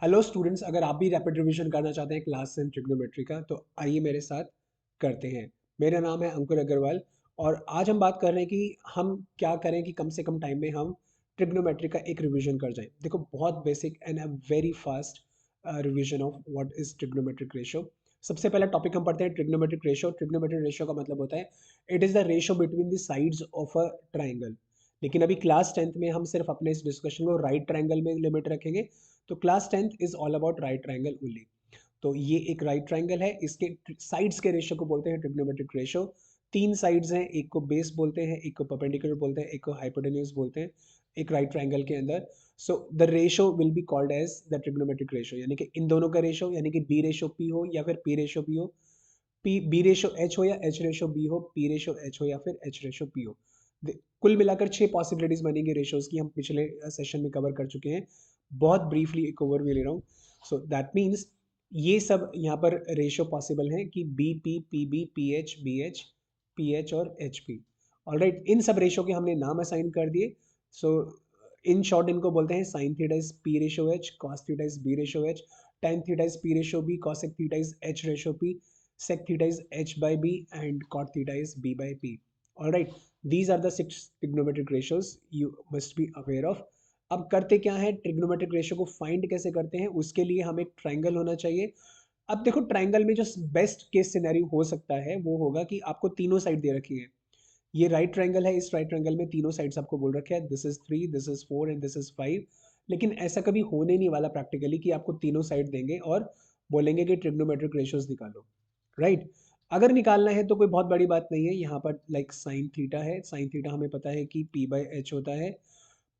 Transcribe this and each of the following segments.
Hello students, अगर आप भी रैपिड रिवीजन करना चाहते हैं क्लास 10 ट्रिग्नोमेट्री का तो आइए मेरे साथ करते हैं। मेरा नाम है अंकुर अग्रवाल और आज हम बात कर रहे हैं कि हम क्या करें कि कम से कम टाइम में हम ट्रिग्नोमेट्री का एक रिवीजन कर जाएं। देखो, बहुत basic and a very fast revision of what is trigonometric ratio. सबसे पहला टॉपिक हम पढ़ते हैं ट्रिग्नोमेट्रिक रेशियो। ट्रिग्नोमेट्रिक रेशियो का मतलब होता है it is the ratio between the sides of a triangle. लेकिन अभी क्लास 10th में हम सिर्फ अपने इस डिस्कशन को राइट ट्राइंगल में लिमिट रखेंगे। तो class 10th is all about right triangle only. तो ये एक राइट ट्राइंगल है, इसके साइड्स के रेशियो को बोलते हैं ट्रिग्नोमेट्रिक रेशियो। तीन साइड्स हैं, एक को बेस बोलते हैं, एक को परपेंडिकुलर बोलते हैं, एक को हाइपोटेन्यूज बोलते हैं एक राइट ट्राइंगल के अंदर। So the ratio will be called as the trigonometric ratio, यानी कि इन दोनों का रेशियो, यानी कि बी रेशियो पी हो या फिर पी रेशियो बी हो, पी बी रेशियो एच हो या एच रेशियो बी हो, पी रेशियो एच हो या फिर एच रेशियो पी हो। कुल मिलाकर 6 पॉसिबिलिटीज बनेंगी रेशियोज की, हम पिछले सेशन में कवर कर चुके हैं। बहुत ब्रीफली एक ओवरव्यू ले रहा हूँ। सो दैट मीन्स ये सब यहाँ पर रेशियो पॉसिबल हैं कि B P P B P H और एच पी। ऑलराइट, इन सब रेशियो के हमने नाम असाइन कर दिए। सो इन शॉर्ट इनको बोलते हैं sine theta is P ratio H, cos theta is B ratio H, tan theta is p ratio b, cosec theta is h ratio p, sec theta is h by b, and cot theta is b by p. All right, these are the 6 trigonometric ratios you must be aware of. अब करते क्या है, trigonometric ratio को find कैसे करते हैं, उसके लिए हमें एक ट्राइंगल होना चाहिए। अब देखो, ट्राइंगल में जो बेस्ट केस सिनेरियो हो सकता है वो होगा कि आपको तीनों साइड दे रखी है। ये राइट ट्राइंगल है, इस राइट ट्राइंगल में तीनों साइड्स आपको बोल रखे हैं this is 3, this is 4 and this is 5। लेकिन ऐसा कभी होने नहीं वाला प्रैक्टिकली कि आपको तीनों साइड देंगे और बोलेंगे कि ट्रिग्नोमेट्रिक रेशियोज निकालो। राइट, अगर निकालना है तो कोई बहुत बड़ी बात नहीं है। यहाँ पर लाइक साइन थीटा है, साइन थीटा हमें पता है कि पी बाई एच होता है।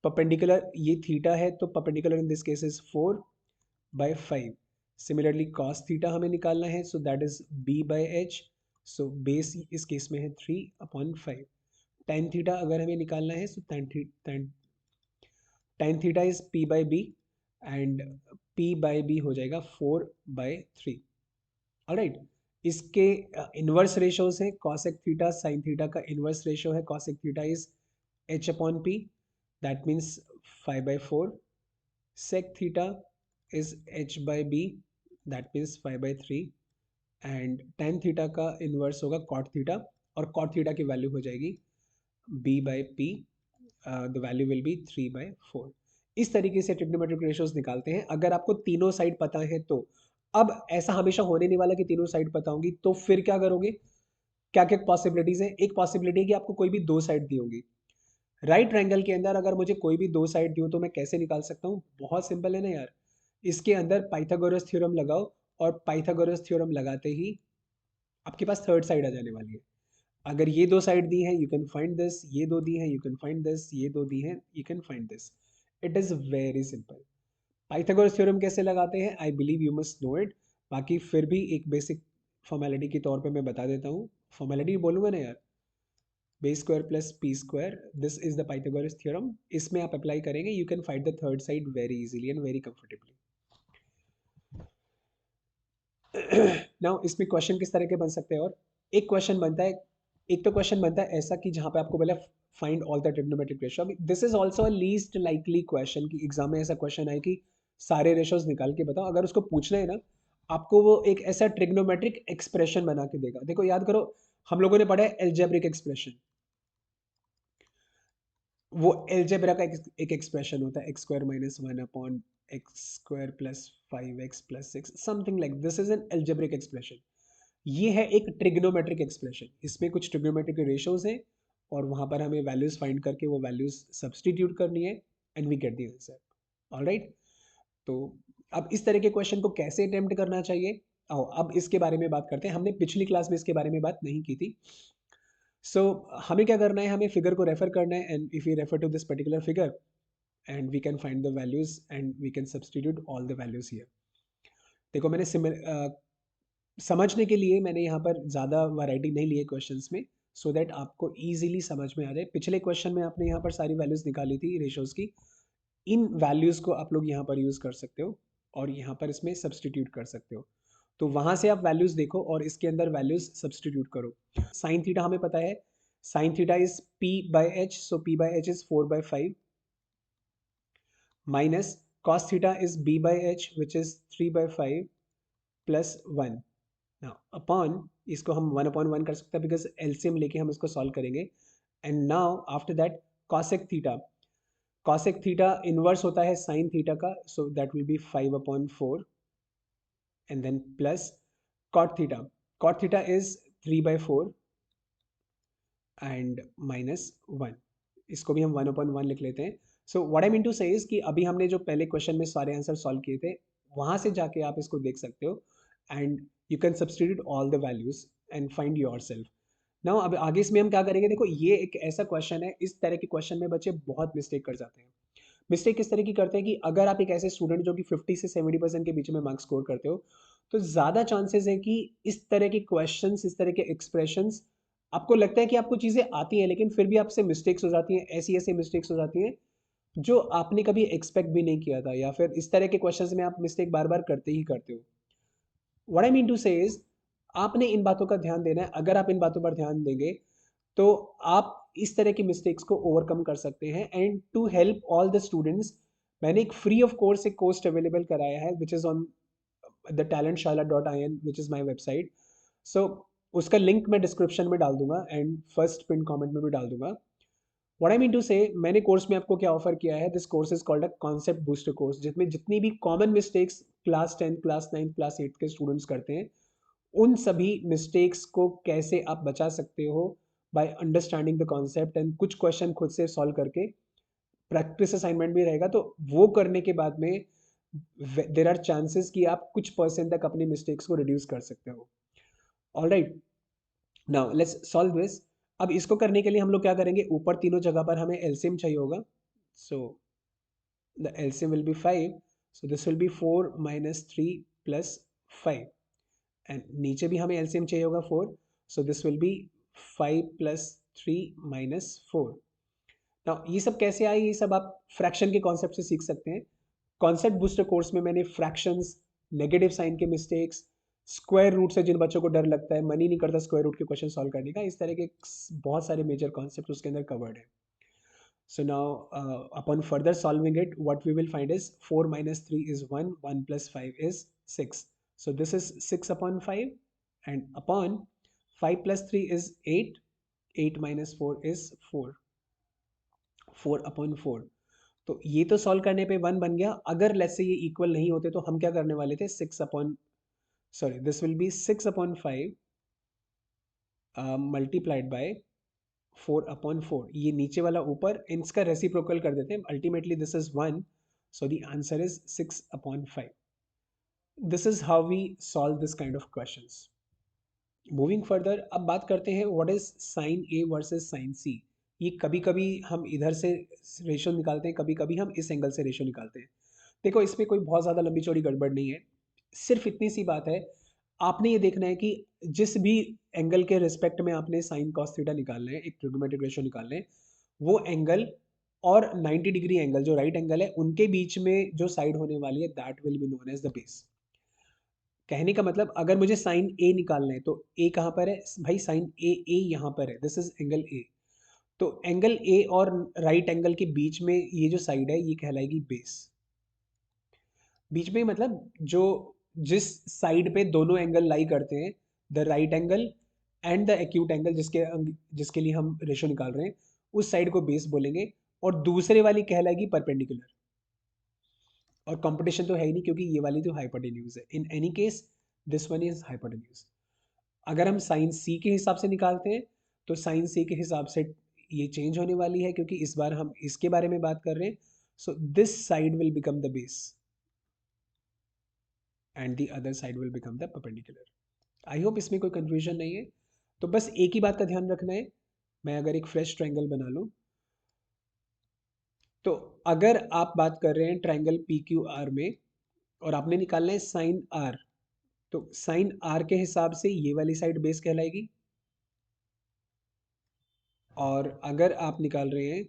परपेंडिकुलर ये थीटा है तो perpendicular in this case is 4/5। Similarly cos theta हमें निकालना है, so that is B by H. So base इस केस में है 3/5। tan थीटा अगर हमें निकालना है, so tan theta is p by B and p by B हो जाएगा 4/3। ऑलराइट, इसके इनवर्स रेशियोज है कॉसेक थीटा साइन थीटा का इनवर्स रेशियो है cosec theta is h upon p, that means 5/4। sec theta is h by b, that means 5/3। And tan theta का inverse होगा cot theta, और cot theta की value हो जाएगी b by p, the value will be 3/4। इस तरीके से trigonometric ratios निकालते हैं अगर आपको तीनों साइड पता है तो। अब ऐसा हमेशा होने नहीं वाला कि तीनों साइड पता होंगी, तो फिर क्या करोगे, क्या क्या पॉसिबिलिटीज है। एक पॉसिबिलिटी है कि आपको कोई भी दो साइड दी होगी। राइट ट्रायंगल के अंदर अगर मुझे कोई भी दो साइड दी हो तो मैं कैसे निकाल सकता हूँ, बहुत सिंपल है ना यार। इसके अंदर पाइथागोरस थ्योरम लगाओ, और पाइथागोरस थ्योरम लगाते ही आपके पास थर्ड साइड आ जाने वाली है। अगर ये दो साइड दी हैं यू कैन फाइंड दिस, ये दो दी हैं यू कैन फाइंड दिस, ये दो दी हैं you can find this. It is very simple. Pythagoras theorem कैसे लगाते हैं I believe you must know it. बाकी फिर भी एक बेसिक फॉर्मेलिटी के तौर पे मैं बता देता हूँ। फॉर्मेलिटी बोलूँगा ना यार, B square plus P square, this is the Pythagoras theorem. इसमें आप अप्लाई करेंगे you can find the third side very easily and very comfortably. Now इसमें क्वेश्चन किस तरह के बन सकते हैं, और एक क्वेश्चन बनता है, एक तो क्वेश्चन बनता है ऐसा कि जहां पे आपको बोला find all the trigonometric ratio. अभी this is also a least likely question कि एग्जाम में ऐसा क्वेश्चन आए कि सारे रेशियोज निकाल के बताओ। अगर उसको पूछना है ना, आपको वो एक ऐसा ट्रिग्नोमेट्रिक एक्सप्रेशन बना के देगा। देखो याद करो, हम लोगों ने पढ़ा है एल्जेब्रिक एक्सप्रेशन। वो एल्जेब्रा का एक एक्सप्रेशन होता है x square minus 1 upon x square plus 5x plus 6, something like this is an algebraic expression. ये है एक ट्रिग्नोमेट्रिक एक्सप्रेशन, इसमें कुछ ट्रिग्नोमेट्रिक रेशियोज हैं और वहां पर हमें वैल्यूज फाइंड करके वो वैल्यूज सब्सटीट्यूट करनी है and we get the answer. Alright, तो अब इस तरह के क्वेश्चन को कैसे अटेम्प्ट करना चाहिए, आओ अब इसके बारे में बात करते हैं। हमने पिछली क्लास में इसके बारे में बात नहीं की थी। सो हमें क्या करना है, हमें फिगर को रेफर करना है and if you refer to this particular figure and we can find the values and we can substitute all the values here. देखो मैंने समझने के लिए मैंने यहाँ पर ज़्यादा वैरायटी नहीं ली है क्वेश्चंस में, सो दैट आपको इजीली समझ में आ जाए। पिछले क्वेश्चन में आपने यहाँ पर सारी वैल्यूज निकाली थी रेशियोज की, इन वैल्यूज़ को आप लोग यहाँ पर यूज़ कर सकते हो और यहाँ पर इसमें सब्सटीट्यूट कर सकते हो। तो वहाँ से आप वैल्यूज़ देखो और इसके अंदर वैल्यूज़ सब्सटीट्यूट करो। साइन थीटा हमें पता है, sign theta is p/h, so p/h is 4/5 minus cos theta is b by h which is 3 by 5 plus 1. Now upon, इसको हम 1 upon 1 कर सकते हैं बिकॉज एलसीएम लेके हम इसको सॉल्व करेंगे. And now after that cosec theta, cosec theta inverse होता है sin थीटा का, so that will B 5 upon 4 and then plus cot theta. Cot theta is 3 by 4 and minus 1. इसको भी हम 1 upon 1 लिख लेते हैं. So what I mean to say is कि अभी हमने जो पहले क्वेश्चन में सारे आंसर सॉल्व किए थे, वहाँ से जाके आप इसको देख सकते हो and you can substitute all the values and find yourself. Now अब आगे इसमें हम क्या करेंगे, देखो ये एक ऐसा क्वेश्चन है, इस तरह के क्वेश्चन में बच्चे बहुत मिस्टेक कर जाते हैं. मिस्टेक किस तरह की करते हैं कि अगर आप एक ऐसे स्टूडेंट जो कि 50 से 70% के बीच में मार्क्स स्कोर करते हो, तो ज़्यादा चांसेस है कि इस तरह के क्वेश्चंस, इस तरह के एक्सप्रेशंस, आपको लगता है कि आपको चीज़ें आती हैं लेकिन फिर भी आपसे मिस्टेक्स हो जाती हैं, ऐसी ऐसी मिस्टेक्स हो जाती हैं जो आपने कभी एक्सपेक्ट भी नहीं किया था, या फिर इस तरह के क्वेश्चंस में आप मिस्टेक बार बार करते ही करते हो. व्हाट आई मीन टू से इज, आपने इन बातों का ध्यान देना है. अगर आप इन बातों पर ध्यान देंगे तो आप इस तरह की मिस्टेक्स को ओवरकम कर सकते हैं. And to help all the students, मैंने एक फ्री ऑफ कोर्स एक कोर्स अवेलेबल कराया है which is on thetalentshalla.in which is my website. So उसका लिंक मैं डिस्क्रिप्शन में डाल दूंगा एंड फर्स्ट पिन कमेंट में भी डाल दूंगा. व्हाट आई मीन टू से, मैंने कोर्स में आपको क्या ऑफर किया है, this course is called a concept booster course, जिसमें जितनी भी common mistakes class 10, class 9, class 8 के स्टूडेंट्स करते हैं, उन सभी मिस्टेक्स को कैसे आप बचा सकते हो by understanding the concept, and कुछ क्वेश्चन खुद से सॉल्व करके, प्रैक्टिस असाइनमेंट भी रहेगा. तो वो करने के बाद में देर आर चांसेस कि आप कुछ परसेंट तक अपनी मिस्टेक्स को रिड्यूस कर सकते हो. Alright, now let's solve this. अब इसको करने के लिए हम लोग क्या करेंगे, ऊपर तीनों जगह पर हमें एलसीएम चाहिए होगा. So the LCM will be 5, so this will be 4 minus 3 plus 5. And नीचे भी हमें एलसीएम चाहिए होगा 4, so this will be 5 plus 3 minus 4. Now ये सब कैसे आए, ये सब आप फ्रैक्शन के कॉन्सेप्ट से सीख सकते हैं. कॉन्सेप्ट बूस्टर कोर्स में मैंने फ्रैक्शंस, नेगेटिव साइन के मिस्टेक्स, स्क्वायर रूट से जिन बच्चों को डर लगता है, मन ही नहीं करता स्क्वायर रूट के क्वेश्चन सॉल्व करने का, इस तरह के बहुत सारे मेजर कॉन्सेप्ट उसके अंदर कवर्ड है. So now upon further solving it, what we will find is 4 minus 3 is 1, 1 plus 5 is 6. So this is 6 upon 5, and upon 5 plus 3 is 8, 8 minus 4 is 4, 4 upon 4. तो ये तो सॉल्व करने पे 1 बन गया. अगर लेट्स से ये इक्वल नहीं होते तो हम क्या करने वाले थे, 6 upon, sorry this will be 6 upon 5 multiplied by 4 upon 4. ये नीचे वाला ऊपर, इसका रेसिप्रोकल कर देते हैं. Ultimately this is 1, so the answer is 6 upon 5. This is how we solve this kind of questions. Moving further, अब बात करते हैं what is sine A versus sine C. ये कभी कभी हम इधर से रेशो निकालते हैं, कभी कभी हम इस एंगल से रेशो निकालते हैं. देखो इसमें कोई बहुत ज़्यादा लंबी चौड़ी गड़बड़ नहीं है, सिर्फ इतनी सी बात है, आपने ये देखना है कि जिस भी एंगल के रिस्पेक्ट में आपने साइन कॉस थीटा निकालना है, एक ट्रिग्नोमेट्रिक रेशो निकालना है, वो एंगल और 90 डिग्री एंगल जो राइट एंगल है उनके बीच में जो साइड होने वाली है, that will be known as the base. कहने का मतलब, अगर मुझे साइन ए निकालना है तो ए कहाँ पर है भाई, साइन ए, ए यहाँ पर है, दिस इज एंगल ए. तो एंगल ए और राइट एंगल के बीच में ये जो साइड है ये कहलाएगी बेस. बीच में मतलब जो, जिस साइड पे दोनों एंगल लाई करते हैं, the right angle and the acute angle, जिसके लिए हम रेशो निकाल रहे हैं, उस साइड को बेस बोलेंगे, और दूसरे वाली कहलाएगी परपेंडिकुलर. और कंपटीशन तो है ही नहीं क्योंकि ये वाली तो हाइपोटेन्यूज है. In any case this one is hypotenuse. अगर हम साइन सी के हिसाब से निकालते हैं तो साइन सी के हिसाब से ये चेंज होने वाली है क्योंकि इस बार हम इसके बारे में बात कर रहे हैं. So this side will become the base and the other side will become the perpendicular. I hope इसमें कोई कंफ्यूजन नहीं है. तो बस एक ही बात का ध्यान रखना है, मैं अगर एक फ्रेश ट्रायंगल बना लूं, तो अगर आप बात कर रहे हैं ट्रायंगल पी क्यू आर में और आपने निकालना है साइन आर, तो साइन आर के हिसाब से ये वाली साइड बेस कहलाएगी. और अगर आप निकाल रहे हैं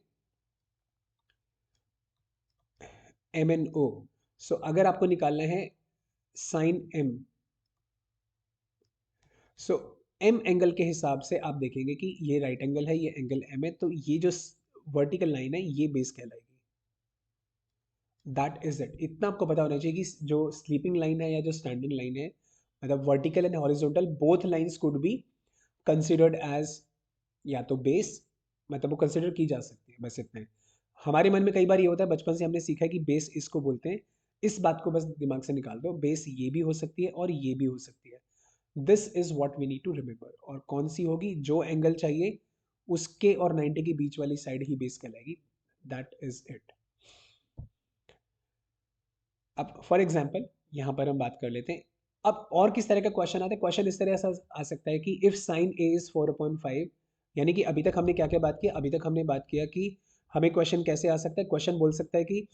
एम एन ओ, सो अगर आपको निकालना है साइन एम, सो एम एंगल के हिसाब से आप देखेंगे कि ये राइट एंगल है, ये एंगल एम है, तो ये जो वर्टिकल लाइन है ये बेस कहलाएगी. That is it. इतना आपको पता होना चाहिए कि जो स्लीपिंग लाइन है या जो स्टैंडिंग लाइन है, मतलब vertical and horizontal both lines could be considered as या तो बेस, मतलब वो कंसिडर की जा सकती है, बस इतना है। हमारे मन में कई बार ये होता है, बचपन से हमने सीखा है कि बेस इसको बोलते हैं। इस बात को बस दिमाग से निकाल दो, बेस ये भी हो सकती है और ये भी हो सकती है। This is what we need to remember. और कौन सी होगी, जो एंगल चाहिए उसके और 90 के बीच वाली साइड ही बेस कहलाएगी। That is it. अब फॉर एग्जाम्पल यहाँ पर हम बात कर लेते हैं। अब और किस तरह का क्वेश्चन आता है, क्वेश्चन इस तरह से आ सकता है कि इफ साइन ए इज 4/5, यानी कि अभी तक हमने क्या क्या बात किया, अभी तक हमने बात किया कि हमें क्वेश्चन कैसे आ सकता है। क्वेश्चन बोल सकता है कि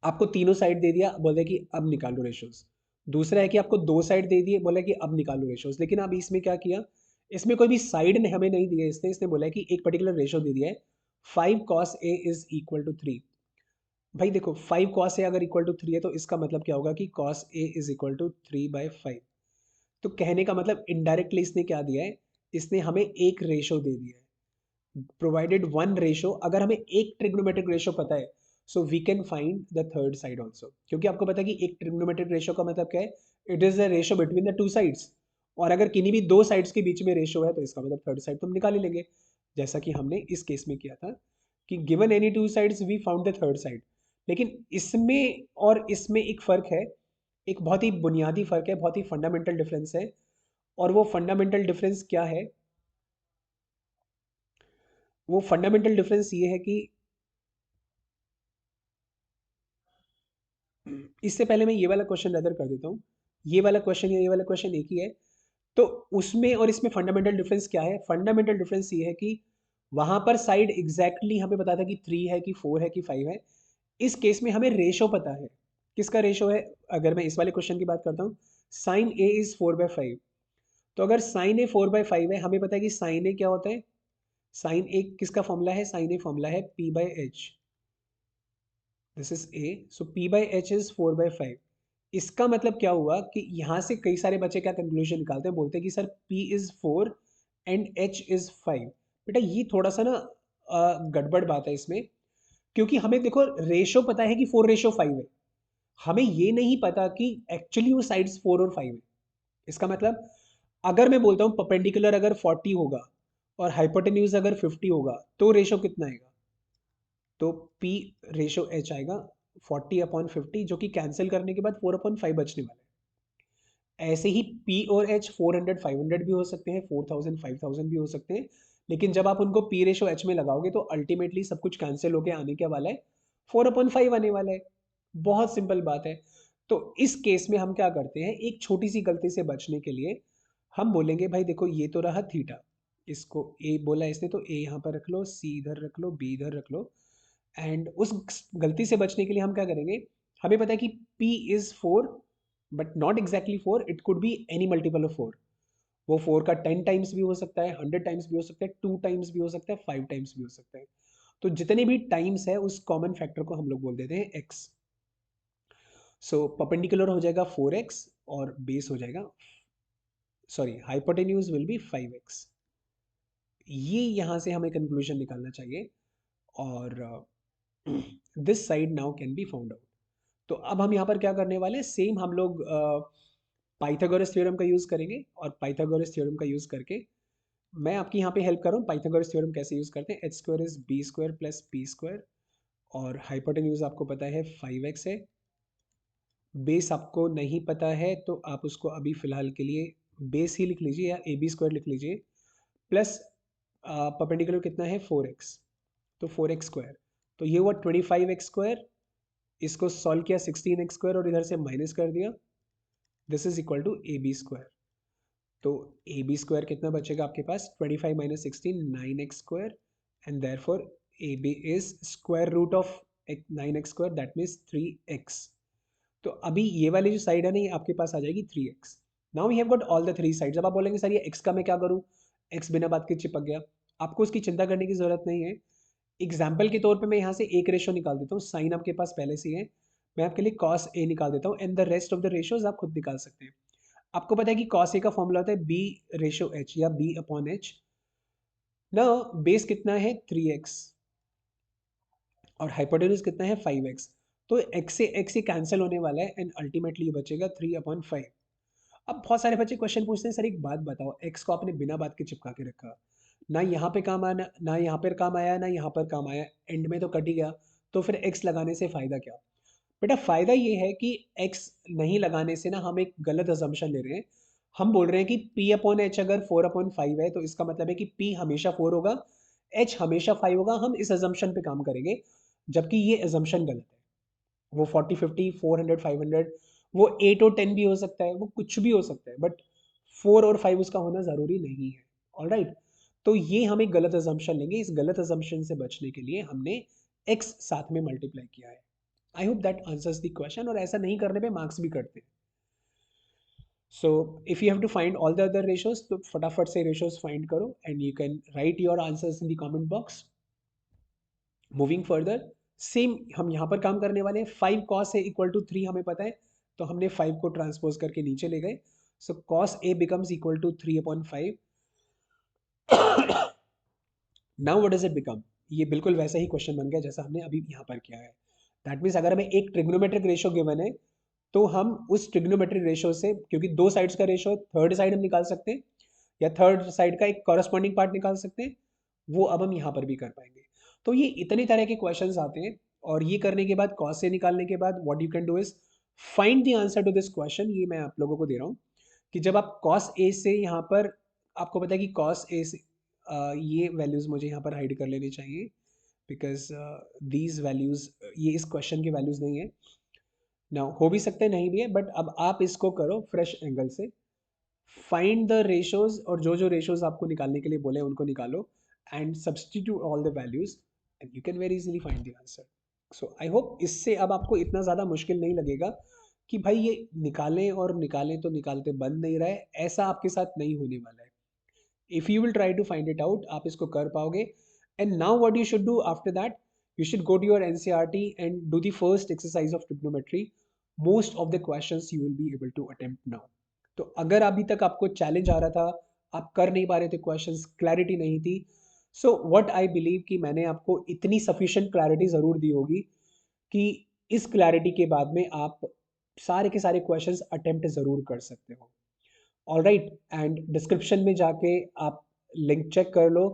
आपको तीनों साइड दे दिया, बोले कि अब निकालो रेशोज। दूसरा है कि आपको दो साइड दे दिए, बोला कि अब निकालो रेशोज। लेकिन अब इसमें क्या किया, इसमें कोई भी साइड ने हमें नहीं दिया, इसने इसने बोला है कि एक पर्टिकुलर रेशो दे दिया है, 5 cos A = 3। भाई देखो 5 cos A अगर इक्वल टू 3 है, तो इसका मतलब क्या होगा कि cos A = 3/5। तो कहने का मतलब इनडायरेक्टली इसने क्या दिया है, इसने हमें एक रेशो दे दिया है। प्रोवाइडेड वन रेशो, अगर हमें एक ट्रिग्नोमेट्रिक रेशो पता है, so we can find the third side also. क्योंकि आपको पता है कि एक ट्रिग्नोमेट्रिक रेशो का मतलब क्या है, it is the ratio between the two sides. और अगर किन्हीं भी दो साइड्स के बीच में रेशो है, तो इसका मतलब थर्ड साइड तो हम निकाल ही लेंगे, जैसा कि हमने इस केस में किया था कि given any two sides we found the third side. लेकिन इसमें और इसमें एक फ़र्क है, एक बहुत ही बुनियादी फ़र्क है, बहुत ही फंडामेंटल डिफरेंस है। और वो फंडामेंटल डिफरेंस क्या है, वो फंडामेंटल डिफरेंस ये है कि इससे पहले मैं ये वाला क्वेश्चन अदर कर देता हूँ। ये वाला क्वेश्चन या ये वाला क्वेश्चन एक ही है। तो उसमें और इसमें फंडामेंटल डिफरेंस क्या है, फंडामेंटल डिफरेंस ये है कि वहां पर साइड एग्जैक्टली हमें पता था कि 3 है कि 4 है कि 5 है। इस केस में हमें रेशो पता है। किसका रेशो है, अगर मैं इस वाले क्वेश्चन की बात करता हूँ, साइन ए इज 4/5। तो अगर साइन ए 4/5 है, हमें पता है कि साइन ए क्या होता है, साइन ए किसका फॉर्मूला है, साइन ए फॉर्मूला है P/H। This is a, so P/H is 4/5। इसका मतलब क्या हुआ कि यहाँ से कई सारे बच्चे क्या कंक्लूजन निकालते हैं, बोलते हैं कि sir P is 4 and H is 5। बेटा ये थोड़ा सा ना गड़बड़ बात है इसमें। क्योंकि हमें देखो रेशो पता है कि 4/5 है, हमें ये नहीं पता कि एक्चुअली वो साइड्स 4 और 5 है। इसका मतलब अगर मैं बोलता हूँ परपेंडिकुलर अगर 40 होगा और हाइपोटेन्यूज अगर 50 होगा, तो रेशो कितना आएगा, तो P रेशो H आएगा 40/50, जो कि कैंसिल करने के बाद 4/5 बचने वाला है। ऐसे ही P और H 400 500 भी हो सकते हैं, 4000 5000 भी हो सकते हैं। लेकिन जब आप उनको P रेशो H में लगाओगे, तो अल्टीमेटली सब कुछ कैंसिल होके आने क्या वाला है, 4/5 आने वाला है। बहुत सिंपल बात है। तो इस केस में हम क्या करते हैं, एक छोटी सी गलती से बचने के लिए हम बोलेंगे भाई देखो ये तो रहा थीटा, इसको ए बोला इसने, तो ए यहाँ पर रख लो, सी इधर रख लो, बी इधर रख लो। एंड उस गलती से बचने के लिए हम क्या करेंगे, हमें पता है कि P is 4, but not exactly 4, it could be any multiple of 4। वो 4 का 10 टाइम्स भी हो सकता है, 100 टाइम्स भी हो सकता है, 2 टाइम्स भी हो सकता है, 5 टाइम्स भी हो सकता है। तो जितने भी टाइम्स है उस कॉमन फैक्टर को हम लोग बोल देते हैं x। सो परपेंडिकुलर हो जाएगा 4x और बेस हो जाएगा, sorry hypotenuse will be 5x। ये यहाँ से हमें कंक्लूजन निकालना चाहिए। और this side now can be found out. तो अब हम यहाँ पर क्या करने वाले हैं, सेम हम लोग पाइथागोरस थ्योरम का यूज़ करेंगे। और पाइथागोरस थ्योरम का यूज़ करके मैं आपकी यहाँ पे हेल्प कर रहा हूँ। पाइथागोरस थ्योरम कैसे यूज़ करते हैं, h² is b² plus p²। और हाइपोटेन्यूज आपको पता है 5x है। बेस आपको नहीं पता है, तो आप उसको अभी फ़िलहाल के लिए बेस ही लिख लीजिए या ab² लिख लीजिए। प्लस परपेंडिकुलर कितना है 4x, तो 4x²। तो ये हुआ 25x²। इसको सॉल्व किया 16x² और इधर से माइनस कर दिया, this is equal to ab²। तो ab² कितना बचेगा आपके पास, 25 minus 16 9x²। And therefore ab is square root of 9x², that means 3x। तो अभी ये वाली जो साइड है ना, ये आपके पास आ जाएगी 3x। Now we have got all the three sides. अब आप बोलेंगे सर ये x का मैं क्या करूँ, x बिना बात के चिपक गया। आपको उसकी चिंता करने की जरूरत नहीं है। एग्जाम्पल के तौर पे मैं यहाँ से एक रेशो निकाल देता हूँ, साइन आपके पास पहले से ही है। मैं आपके लिए cos a निकाल देता हूँ, and the rest of the ratios आप खुद निकाल सकते हैं। आपको पता है कि cos a का फॉर्मूला होता है b/h या b/h। ना बेस कितना है 3x, और हाइपोटेन्यूज कितना है 5x। तो x से x ही कैंसिल होने वाला है एंड अल्टीमेटली ये बचेगा 3/5। अब बहुत सारे बच्चे क्वेश्चन पूछते हैं, सर एक बात बताओ, x को आपने बिना बात के चिपका के रखा, ना यहाँ पे काम आया, ना यहाँ पर काम आया, ना यहाँ पर काम आया, एंड में तो कट ही गया, तो फिर x लगाने से फायदा क्या? बेटा फायदा ये है कि x नहीं लगाने से ना हम एक गलत अजम्पशन ले रहे हैं। हम बोल रहे हैं कि p/h अगर 4/5 है तो इसका मतलब है कि p हमेशा 4 होगा, h हमेशा 5 होगा। हम इस अजम्पशन पे काम करेंगे, जबकि ये अजम्पशन गलत है। वो 40 50 400 500 वो 8 और 10 भी हो सकता है, वो कुछ भी हो सकता है, बट 4 और 5 उसका होना ज़रूरी नहीं है। ऑलराइट, तो ये हम एक गलत अजम्पशन लेंगे। इस गलत अजम्पशन से बचने के लिए हमने x साथ में मल्टीप्लाई किया है। I hope that answers the question, और ऐसा नहीं करने पे मार्क्स भी कटते हैं। So if you have to find all the other ratios, तो फटाफट से रेशियोज फाइंड करो and you can write your answers in the comment box. Moving further, same हम यहाँ पर काम करने वाले हैं। 5 cos a इक्वल टू 3 हमें पता है, तो हमने 5 को ट्रांसपोज करके नीचे ले गए। So cos a becomes equal to 3/5। Now what does it become? ये बिल्कुल वैसा ही क्वेश्चन बन गया जैसा हमने अभी यहाँ पर किया है। दैट मीन्स अगर हमें एक ट्रिग्नोमेट्रिक रेशियो गिवन है, तो हम उस ट्रिग्नोमेट्रिक रेशियो से, क्योंकि दो साइड्स का रेशियो, थर्ड साइड हम निकाल सकते हैं या थर्ड साइड का एक कॉरस्पॉन्डिंग पार्ट निकाल सकते हैं, वो अब हम यहाँ पर भी कर पाएंगे। तो ये इतनी तरह के क्वेश्चंस आते हैं, और ये करने के बाद, कॉस से निकालने के बाद, what you can do is find the answer to this question. ये मैं आप लोगों को दे रहा हूँ कि जब आप कॉस ए से यहाँ पर, आपको पता है कि कॉस ए से ये वैल्यूज मुझे यहाँ पर हाइड कर लेनी चाहिए, बिकॉज दीज वैल्यूज, ये इस क्वेश्चन की वैल्यूज नहीं है ना, हो भी सकते नहीं भी है, बट अब आप इसको करो फ्रेश एंगल से, फाइंड द रेशोज, और जो जो रेशोज आपको निकालने के लिए बोले उनको निकालो and substitute all the values and you can very easily find the answer. So I hope इससे अब आपको इतना ज़्यादा मुश्किल नहीं लगेगा कि भाई ये निकालें और निकालें तो निकालते बंद नहीं रहे, ऐसा आपके साथ नहीं होने वाला है। If you will try to find it out, आप इसको कर पाओगे। And now what you should do after that, you should go to your NCERT and do the first exercise of trigonometry. Most of the questions you will be able to attempt now. तो अगर अभी तक आपको challenge आ रहा था, आप कर नहीं पा रहे थे क्वेश्चंस, क्लैरिटी नहीं थी, सो व्हाट आई बिलीव कि मैंने आपको इतनी सफिशिएंट क्लैरिटी ज़रूर दी होगी कि इस क्लैरिटी के बाद में आप सारे के सारे क्वेश्चंस अटेम्प्ट ज़रूर कर सकते हो। ऑल राइट, एंड डिस्क्रिप्शन में जाके आप लिंक चेक कर लो,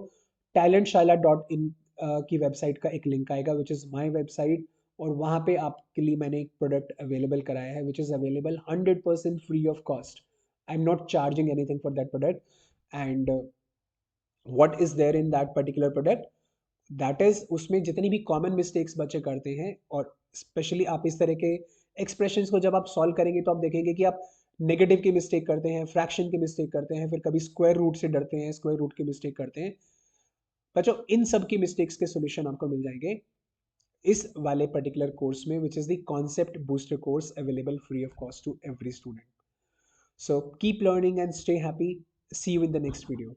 talentshala.in की वेबसाइट का एक लिंक आएगा विच इज़ माई वेबसाइट, और वहाँ पे आपके लिए मैंने एक प्रोडक्ट अवेलेबल कराया है which is available 100% free of cost. I am not charging anything for that product, and what is there in that particular product, that is, उसमें जितनी भी कॉमन मिस्टेक्स बच्चे करते हैं, और स्पेशली आप इस तरह के एक्सप्रेशंस को जब आप सॉल्व करेंगे तो आप देखेंगे कि आप नेगेटिव की मिस्टेक करते हैं, फ्रैक्शन की मिस्टेक करते हैं, फिर कभी स्क्वायर रूट से डरते हैं, स्क्वायर रूट की मिस्टेक करते हैं। बच्चों इन सब की मिस्टेक्स के सॉल्यूशन आपको मिल जाएंगे इस वाले पर्टिकुलर कोर्स में, which is the concept booster course available free of cost to every student. So keep learning and stay happy, see you in the next video.